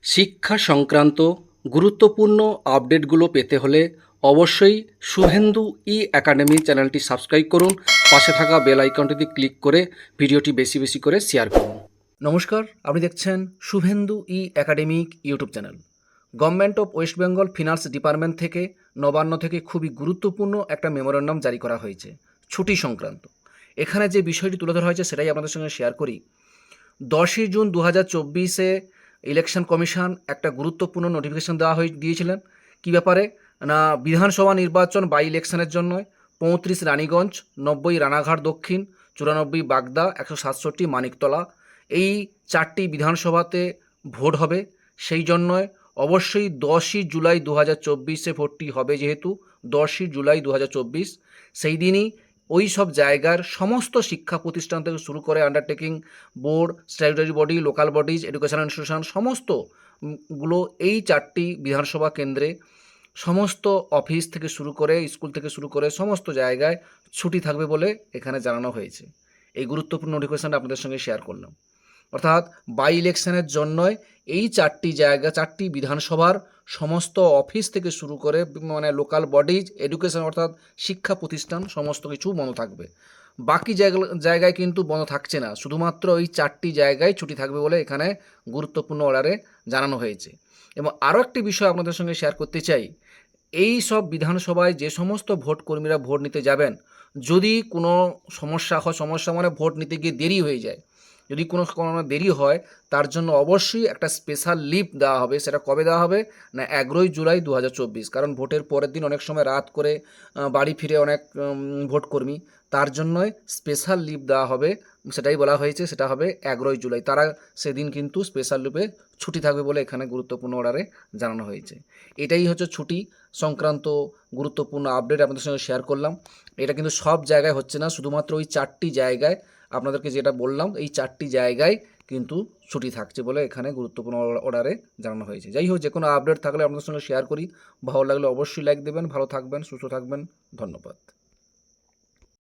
শিক্ষা সংক্রান্ত গুরুত্বপূর্ণ আপডেটগুলো পেতে হলে অবশ্যই শুভেন্দু ই একাডেমি চ্যানেলটি সাবস্ক্রাইব করুন। পাশে থাকা বেল আইকনটিতে ক্লিক করে ভিডিওটি বেশি বেশি করে শেয়ার করুন। নমস্কার, আপনি দেখছেন শুভেন্দু ই academic YouTube channel. Government of West Bengal finance department থেকে নবান্ন থেকে খুবই গুরুত্বপূর্ণ একটা মেমোরেন্ডাম জারি করা হয়েছে ছুটি সংক্রান্ত। এখানে যে বিষয়টি তুলে ধরা হয়েছে সেটাই আপনাদের সঙ্গে শেয়ার করি। 10ই জুন 2024-এ ইলেকশন কমিশন একটা গুরুত্বপূর্ণ নোটিফিকেশন দিয়েছিলেন। কী ব্যাপারে না, বিধানসভা নির্বাচন বাই ইলেকশনের জন্য 35 রানীগঞ্জ, 90 রানাঘাট দক্ষিণ, 94 বাগদা, 167 মানিকতলা, এই 4টি বিধানসভাতে ভোট হবে। সেই জন্যই অবশ্যই 10ই জুলাই 2024-এ ভোটটি হবে, যেহেতু 10ই জুলাই 2024 সেই দিনই ওই সব জায়গার সমস্ত শিক্ষা প্রতিষ্ঠান থেকে শুরু করে undertaking board, statutory body, local bodies, educational institution সমস্ত গুলো এই 4টি বিধানসভা কেন্দ্রে সমস্ত অফিস থেকে শুরু করে স্কুল থেকে শুরু করে সমস্ত জায়গায় ছুটি থাকবে বলে এখানে জানানো হয়েছে। এই গুরুত্বপূর্ণ নোটিফিকেশনটা আপনাদের সঙ্গে শেয়ার করলাম। অর্থাৎ বাই ইলেকশনের জন্যই এই 4টি জায়গা, 4টি বিধানসভার সমস্ত অফিস থেকে শুরু করে মানে লোকাল বডিজ, এডুকেশন অর্থাৎ শিক্ষা প্রতিষ্ঠান সমস্ত কিছু বন্ধ থাকবে। বাকি জায়গায় কিন্তু বন্ধ থাকছে না, শুধুমাত্র ওই 4টি জায়গায় ছুটি থাকবে বলে এখানে গুরুত্বপূর্ণ অর্ডারে জানানো হয়েছে। এবং আরও একটি বিষয় আপনাদের সঙ্গে শেয়ার করতে চাই, এই সব বিধানসভায় যে সমস্ত ভোট কর্মীরা ভোট নিতে যাবেন, যদি কোনো সমস্যা হয়, সমস্যা মানে ভোট নিতে গিয়ে দেরি হয়ে যায়, যদি কোনো দেরি হয় তার জন্য অবশ্যই একটা স্পেশাল লিভ দেওয়া হবে। সেটা কবে দেওয়া হবে না, 11ই জুলাই 2024, কারণ ভোটের পরের দিন অনেক সময় রাত করে বাড়ি ফিরে অনেক ভোটকর্মী, তার জন্যই স্পেশাল লিভ দেওয়া হবে। সেটাই বলা হয়েছে, সেটা হবে 11ই জুলাই। তারা সেদিন কিন্তু স্পেশাল লিভে ছুটি থাকবে বলে এখানে গুরুত্বপূর্ণ অর্ডারে জানানো হয়েছে। এটাই হচ্ছে ছুটি সংক্রান্ত গুরুত্বপূর্ণ আপডেট আপনাদের সঙ্গে শেয়ার করলাম। এটা কিন্তু সব জায়গায় হচ্ছে না, শুধুমাত্র ওই 4টি জায়গায় আপনাদেরকে যেটা বললাম, এই 4টি জায়গায় কিন্তু ছুটি থাকছে বলে এখানে গুরুত্বপূর্ণ অর্ডারে জানানো হয়েছে। যাই হোক, যে কোনো আপডেট থাকলে আপনাদের সঙ্গে শেয়ার করি। ভালো লাগলে অবশ্যই লাইক দেবেন। ভালো থাকবেন, সুস্থ থাকবেন। ধন্যবাদ।